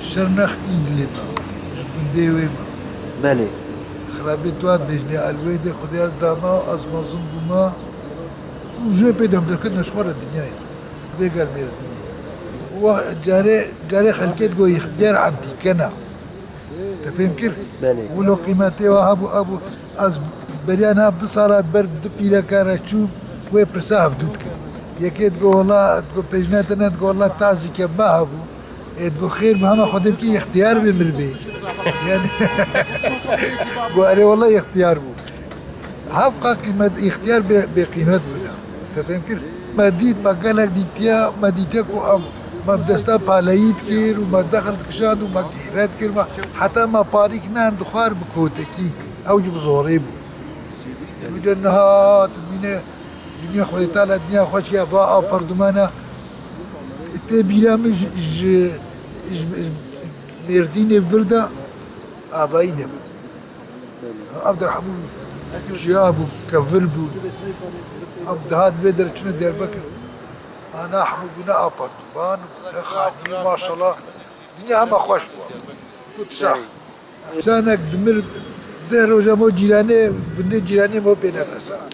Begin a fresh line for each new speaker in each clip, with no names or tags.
شرنخ إدلب شكون ويما
بله
خرابي توات بيجني الويدي خدي أزداما أزمازن بوما وجو بيدهم دركت نشوار الدنيا فيقال مير الدنيا وجاري خلقيت جو يختيار عن تيكنا تفهم كيف؟
بله
ولو قيمتي وهابو از بريان هاب دو سالات بر دو بيلا كان تشوب وي برساف دودك يكيد جو والله تقول بيجناتنا تقول والله تازي كما هابو تقول خير مهما خدم كي اختيار بمر بي يعني قال والله اختيار بو هبقى قيمة اختيار بقيمة بنا تفهم كيف؟ ما ديت ما قالك ديتيا ما ديتيكو ام ما بدستا بالايت كير وما دخلت كشاند وما كيرات كير ما حتى ما باريك نان دخار بكوتكي او جب زوريبو وجنهات من دنيا خوي تعالى دنيا خوش يا با بردمانه تبيلا مش مردين فردا اباينه عبد الرحمن جابو كفربو عبد هاد بدر شنو دير بكر انا احمد بنا ابارتمان وبنا خاني ما شاء الله الدنيا ما خوش بوا كنت صح سانك دمر ده روجا مو جيراني بندي جيراني مو بينات اسا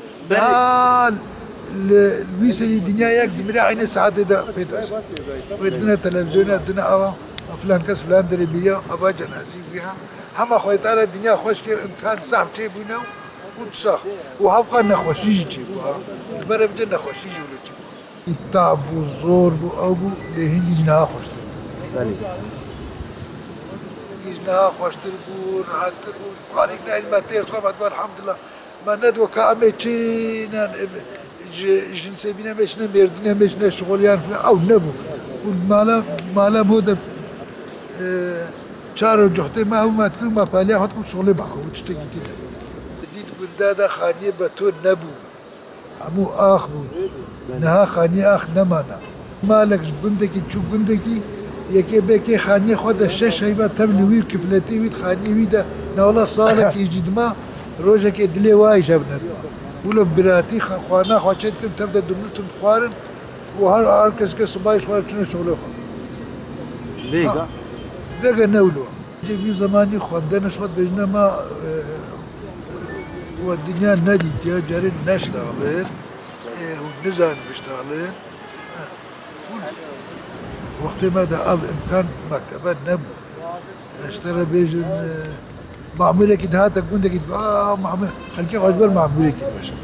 الويسري الدنيا ياك دمر عين ساعات ده بيت اسا ودنا تلفزيون دنا اه فلان كاس فلان دري بيا ابا جنازي وياها هم اخوي تعالى الدنيا خوش كي امكان صعب شي بينا وتصح وهبقى نخوشيجي جيبوها تبرف جنة خوشيجي ولا جيبوها التعب والزور بو ابو لهندي جناها خوشتر
بله
جناها خوشتر بو راحتر بو قارقنا الماتير طبعا تقول الحمد لله ما ندوى كامي تشينا جنسي بينا مشنا مردنا مشنا شغليان فلان او نبو مالا مودا چارو جهته ما هو ما تكون ما بالي هاتكم شغل معه وتشتكي كده ديت قندادا خانية بتون نبو عمو آخ بون نها خانية آخ نمانا مالك قندكي تشو قندكي يكي بكي خانية خود الشش هيبا تبلوي كفلتي ويد خانية ويدا نولا صالك يجد ما روجك ادلي واي شابنت ما ولو براتي خوانا خواشيت كم تبدا دمشتن خوارن وهر كس كس بايش خوارن شنو شغله خو
فيجا
فيجا نولو جي في زماني خواندنا شخد بجنا ما والدنيا نديت يا جارين نشتغلين ونزان بيشتغلين وقت ما ده اب امكان مكتبه نبو اشترى بيجن معمولة كده هاتك وانت كده معمولة خليك عجبال معمولة كده باشا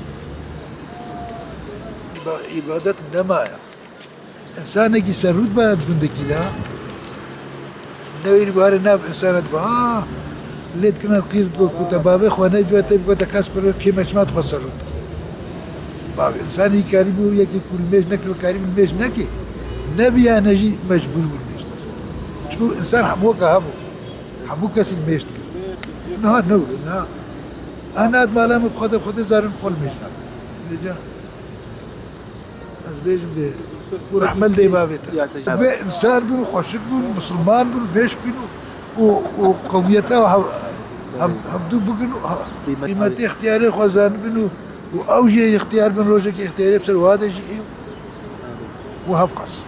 عبادة نمايا انسانك يسرود بانت كنت كده نوير بهار ناب انسانت با ليت كنا قير كنت بابي خوانا دوا تبقى تكاس كل كي مشمات خسرود باغ انساني كاريبو يكي كل ميج نكلو كاريب الميج نكي نبي انا جي مجبور بالميج تشكو انسان حموك هافو حموك اسي الميج نهار نول نهار انا ادمالا بخد زارن قول ميج نك بيجا از بيج بي ورحمل دي بابيتا في انسان بنو خوشك بنو مسلمان بنو بيش بنو وقوميته هفدو بقنو قيمتي اختياري خوزان بنو واوجي اختيار بن روجك اختياري بسر وهذا جي وهفقص